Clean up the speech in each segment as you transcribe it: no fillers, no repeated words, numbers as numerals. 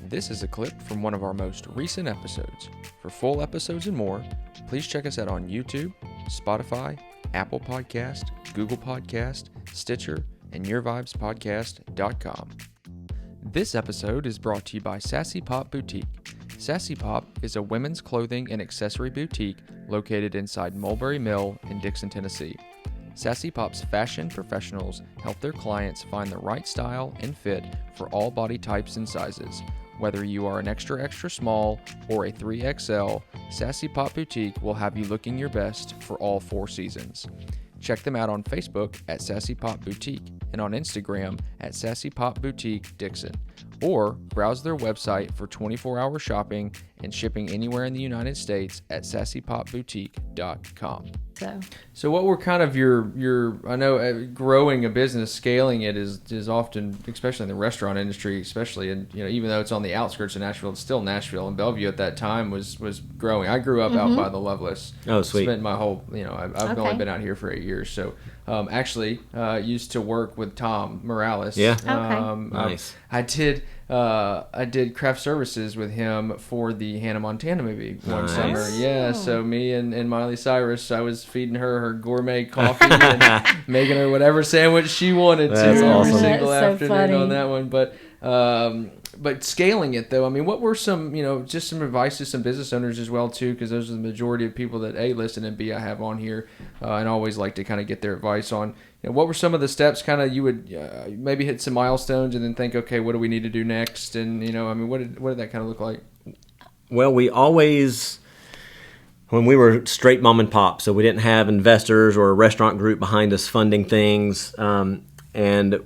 This is a clip from one of our most recent episodes. For full episodes and more, please check us out on YouTube, Spotify, Apple Podcast, Google Podcast, Stitcher, and YourVibesPodcast.com. This episode is brought to you by Sassy Pop Boutique. Sassy Pop is a women's clothing and accessory boutique located inside Mulberry Mill in Dixon, Tennessee. Sassy Pop's fashion professionals help their clients find the right style and fit for all body types and sizes. Whether you are an extra small or a 3XL, Sassy Pop Boutique will have you looking your best for all 4 seasons. Check them out on Facebook at Sassy Pop Boutique and on Instagram at Sassy Pop Boutique Dixon, or browse their website for 24-hour shopping and shipping anywhere in the United States at sassypopboutique.com. So what were kind of your I know growing a business, scaling it is often, especially in the restaurant industry, especially, and even though it's on the outskirts of Nashville, it's still Nashville, and Bellevue at that time was growing. I grew up out by the Lovelace. Oh, sweet. Spent my whole, I've only been out here for 8 years, so actually used to work with Tom Morales. Yeah. Nice. I did craft services with him for the Hannah Montana movie one summer. Yeah, so me and Miley Cyrus, I was feeding her gourmet coffee and making her whatever sandwich she wanted That's to awesome. every single That's so afternoon funny. on that one. But scaling it though, I mean, what were some, just some advice to some business owners as well too, because those are the majority of people that A, listen, and B, I have on here, and always like to kind of get their advice on. What were some of the steps kind of you would maybe hit some milestones and then think, okay, what do we need to do next? And, what did that kind of look like? Well, we always, when we were straight mom and pop, so we didn't have investors or a restaurant group behind us funding things, and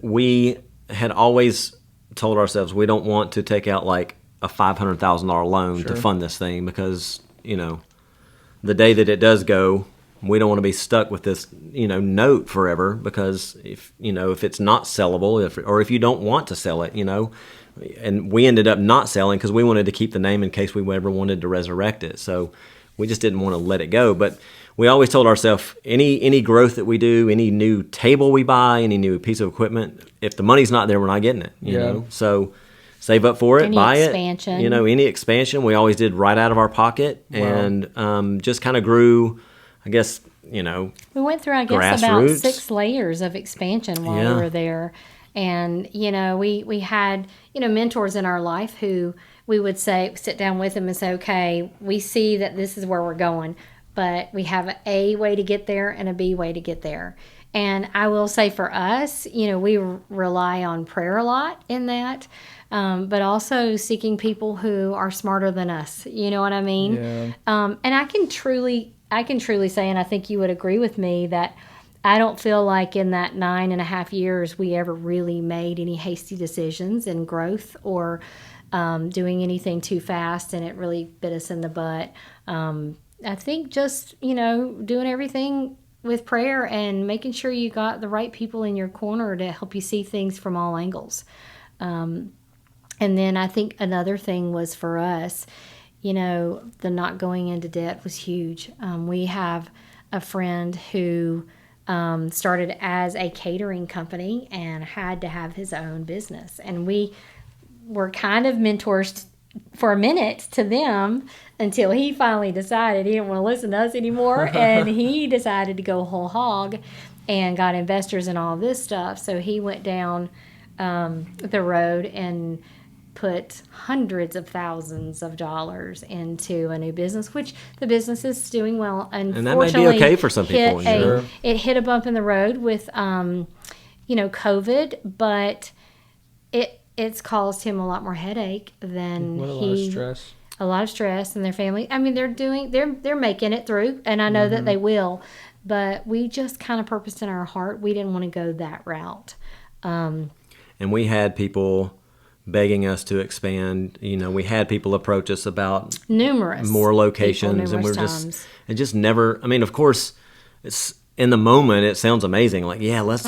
we had always told ourselves we don't want to take out like a $500,000 loan to fund this thing because, the day that it does go, we don't want to be stuck with this, note forever because if it's not sellable, or if you don't want to sell it, and we ended up not selling because we wanted to keep the name in case we ever wanted to resurrect it. So we just didn't want to let it go. But we always told ourselves any growth that we do, any new table we buy, any new piece of equipment, if the money's not there, we're not getting it, you know? So save up for it, Any buy expansion. it. Any expansion we always did right out of our pocket. Wow. And just kind of grew, I guess, We went through, about grassroots. 6 layers of expansion while we were there. And, we had, mentors in our life who we would sit down with them and say, okay, we see that this is where we're going, but we have A way to get there and a B way to get there. And I will say for us, we rely on prayer a lot in that, but also seeking people who are smarter than us. You know what I mean? Yeah. And I can truly say, and I think you would agree with me, that I don't feel like in that 9.5 years we ever really made any hasty decisions in growth or doing anything too fast, and it really bit us in the butt. I think just, doing everything with prayer and making sure you got the right people in your corner to help you see things from all angles. And then I think another thing was for us, the not going into debt was huge. We have a friend who started as a catering company and had to have his own business. And we were kind of mentors for a minute to them until he finally decided he didn't want to listen to us anymore. And he decided to go whole hog and got investors and all this stuff. So he went down the road and put hundreds of thousands of dollars into a new business, which the business is doing well. and that may be okay for some people. It hit a bump in the road with, COVID, but it's caused him a lot more headache than A lot of stress. A lot of stress, and their family. I mean, they're making it through, and I know that they will. But we just kind of purposed in our heart we didn't want to go that route. And we had people begging us to expand. We had people approach us about more locations, and we're just never. I mean, of course, it's in the moment. It sounds amazing. Like, yeah, let's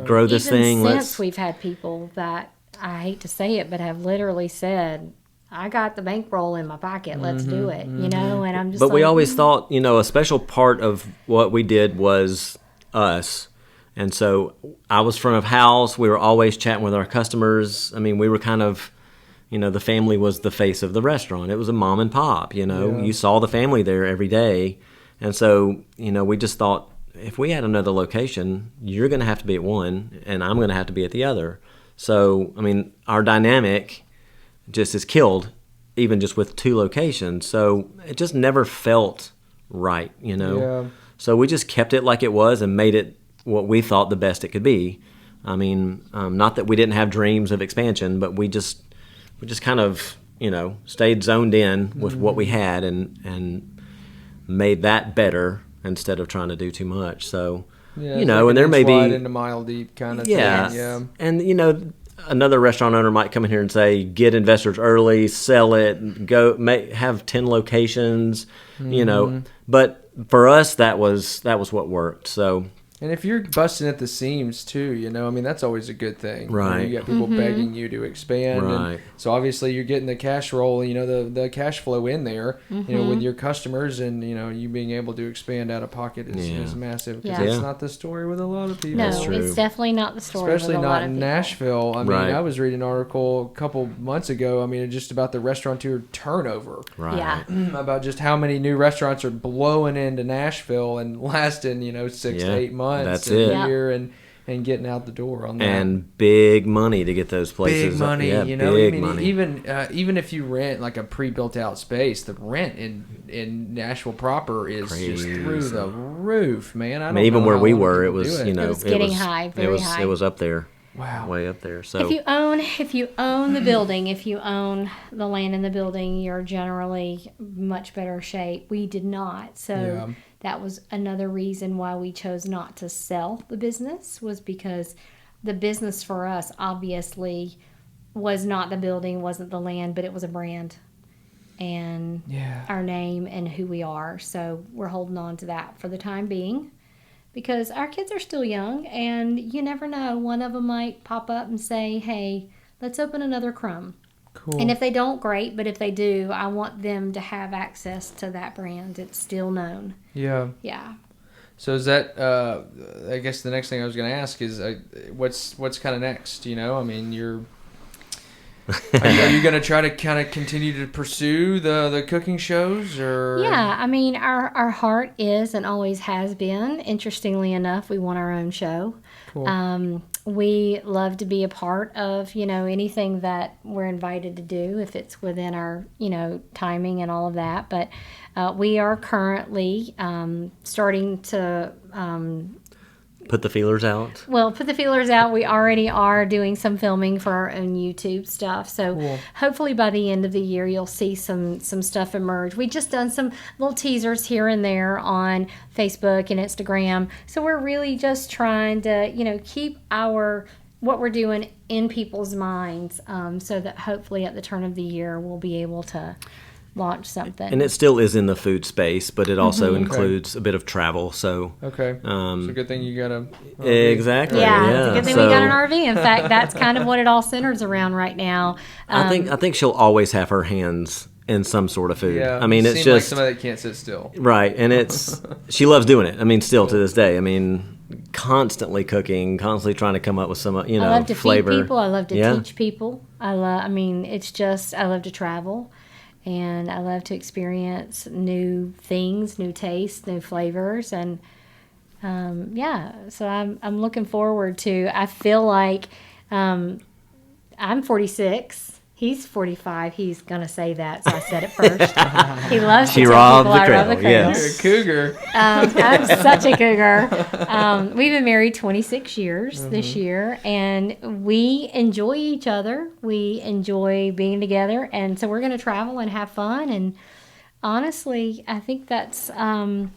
grow this thing. Since we've had people that, I hate to say it, but have literally said, I got the bankroll in my pocket. Let's do it. And I'm just. But we always thought, a special part of what we did was us. And so I was front of house. We were always chatting with our customers. I mean, we were kind of the family was the face of the restaurant. It was a mom and pop, Yeah. You saw the family there every day. And so, we just thought, if we had another location, you're going to have to be at one, and I'm going to have to be at the other. So, our dynamic just is killed, even just with two locations. So it just never felt right, Yeah. So we just kept it like it was and made it what we thought the best it could be. Not that we didn't have dreams of expansion, but we just kind of, stayed zoned in with what we had and made that better instead of trying to do too much. So, Yeah, and like there may be wide into mile deep kind of thing. Yeah. And another restaurant owner might come in here and say, get investors early, sell it, have 10 locations, But for us, that was what worked. So. And if you're busting at the seams too, that's always a good thing. Right. You got people begging you to expand. Right. And so obviously you're getting the cash roll, the cash flow in there, with your customers, and, you being able to expand out of pocket is massive. Because Yeah. that's not the story with a lot of people. No, true. it's definitely not the story. Especially with a not lot of in people. Nashville. Right. I was reading an article a couple months ago, just about the restaurateur turnover. Right. Yeah. About just how many new restaurants are blowing into Nashville and lasting, 6 to 8 months. That's a it. year and getting out the door on that. And big money to get those places. Big money, Yeah, big money. Even if you rent like a pre-built out space, the rent in Nashville proper is just through the roof, man. I don't even know where how we long were, people it was, do it. It was getting high, very high. It was up there. Wow. Way up there. So If you own the building, if you own the land in the building, you're generally much better shape. We did not, so Yeah. that was another reason why we chose not to sell the business, was because the business for us obviously was not the building, wasn't the land, but it was a brand and our name and who we are. So we're holding on to that for the time being, because our kids are still young, and you never know. One of them might pop up and say, hey, let's open another Crumb. Cool. And if they don't, great. But if they do, I want them to have access to that brand. It's still known. Yeah. Yeah. So is that? I guess the next thing I was going to ask is, what's kind of next? You're. Are you going to try to kind of continue to pursue the cooking shows, or? Yeah, our heart is and always has been. Interestingly enough, we want our own show. Cool. We love to be a part of, anything that we're invited to do, if it's within our, timing and all of that. But we are currently starting to put the feelers out. Well, put the feelers out. We already are doing some filming for our own YouTube stuff. So Cool. Hopefully by the end of the year, you'll see some stuff emerge. We just done some little teasers here and there on Facebook and Instagram. So we're really just trying to, keep what we're doing in people's minds, so that hopefully at the turn of the year, we'll be able to launch something. And it still is in the food space, but it also includes a bit of travel. So Okay. It's a good thing you got a. exactly. Yeah, it's a good thing we got an So RV. In fact, that's kind of what it all centers around right now. I think she'll always have her hands in some sort of food. Yeah. It's seem like just somebody that can't sit still. right, and she loves doing it. Still to this day. Constantly cooking, constantly trying to come up with some I love to flavor. feed people. I love to teach people. I love to travel, and I love to experience new things, new tastes, new flavors, and so I'm looking forward to. I feel like I'm 46. He's 45. He's gonna say that, so I said it first. He loves to She tell robbed people the I rob the cradle, cradle. yes. You're a cougar. I'm such a cougar. We've been married 26 years this year, and we enjoy each other. We enjoy being together, and so we're going to travel and have fun. And honestly, I think that's going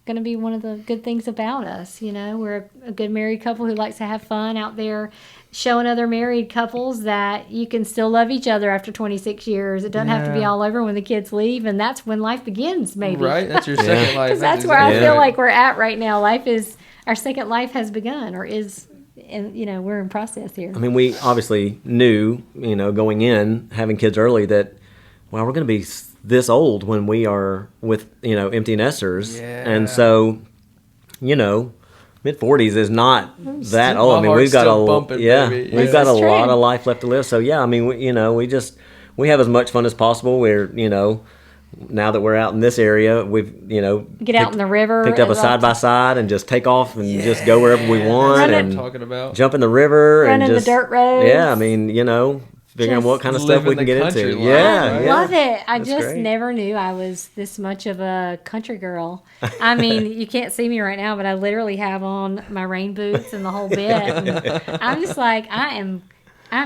to be one of the good things about us. We're a good married couple who likes to have fun out there, showing other married couples that you can still love each other after 26 years. It doesn't have to be all over when the kids leave, and that's when life begins, maybe. Right? That's your second life. Because that's where I feel like we're at right now. Our second life has begun, or is, and we're in process here. We obviously knew, going in, having kids early, that, we're going to be this old when we are with, empty nesters. Yeah. And so, mid-40s is not that My old. I mean, heart's we've got still bumping, baby. we've Yeah. got a This is lot true. of life left to live. So yeah, I mean, we have as much fun as possible. We're, now that we're out in this area, we've, Get out in the river. picked up a as side by often- side and just take off and just go wherever we That's want what I'm and talking about. jump in the river and Running the just dirt roads. Yeah, I mean, figuring out what Just kind of stuff we living can the get country into. life, Yeah, right? yeah. Love it. I That's just great. never knew I was this much of a country girl. I mean, you can't see me right now, but I literally have on my rain boots and the whole bit. And I'm just like, I'm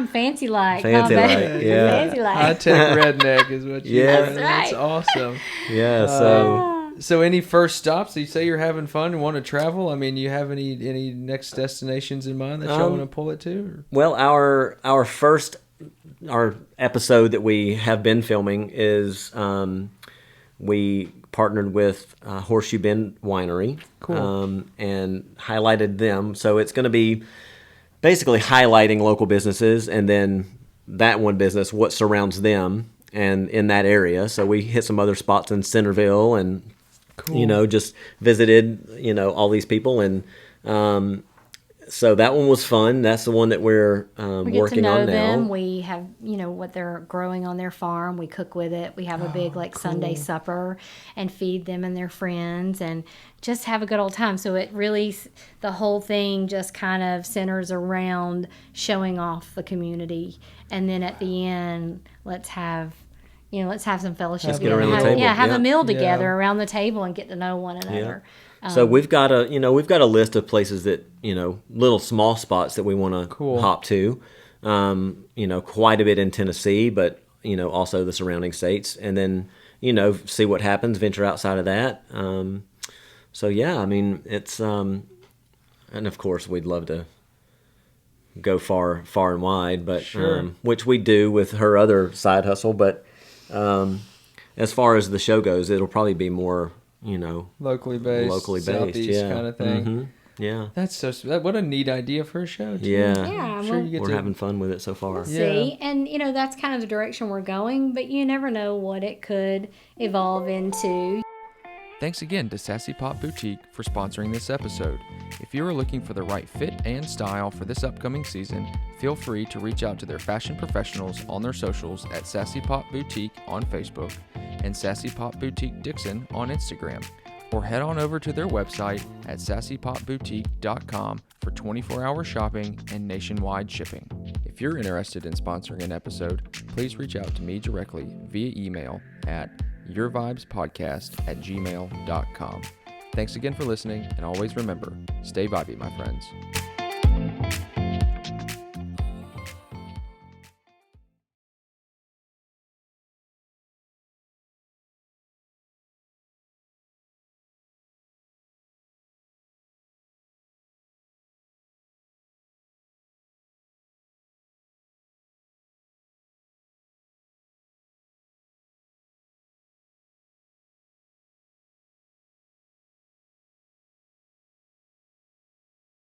fancy like. Fancy huh, like, babe? yeah. Fancy like. High-tech redneck is what you Yeah. are. That's That's right. awesome. Yeah, So any first stops? You say you're having fun and want to travel. I mean, you have any next destinations in mind that y'all want to pull it to? Or? well, our episode that we have been filming is we partnered with Horseshoe Bend Winery, Cool. and highlighted them. So it's going to be basically highlighting local businesses, and then that one business, what surrounds them, and in that area. So we hit some other spots in Centerville, and Cool. just visited all these people, and so that one was fun. That's the one that we're We get working to know on now. them. We have, what they're growing on their farm. We cook with it. We have a big Sunday supper and feed them and their friends and just have a good old time. So it really, the whole thing just kind of centers around showing off the community. And then at the end, let's have some fellowship. Let's get around the Have- table. Yeah, have Yeah. a meal Yeah. together around the table and get to know one another. So we've got a list of places that, little small spots that we want to Cool. hop to. Quite a bit in Tennessee, but also the surrounding states, and then see what happens. Venture outside of that. So yeah, I mean it's and of course we'd love to go far and wide, but Sure. which we do with her other side hustle. But as far as the show goes, it'll probably be more Locally based, southeast yeah. kind of thing. Mhm. Yeah. That's so. What a neat idea for a show. Too. Yeah. Yeah, I'm sure well- you get We're to. having fun with it so far. See, and that's kind of the direction we're going, but you never know what it could evolve into. Thanks again to Sassy Pop Boutique for sponsoring this episode. If you are looking for the right fit and style for this upcoming season, feel free to reach out to their fashion professionals on their socials at Sassy Pop Boutique on Facebook and Sassy Pop Boutique Dixon on Instagram, or head on over to their website at sassypopboutique.com for 24-hour shopping and nationwide shipping. If you're interested in sponsoring an episode, please reach out to me directly via email at yourvibespodcast@gmail.com. Thanks again for listening, and always remember, stay vibey, my friends.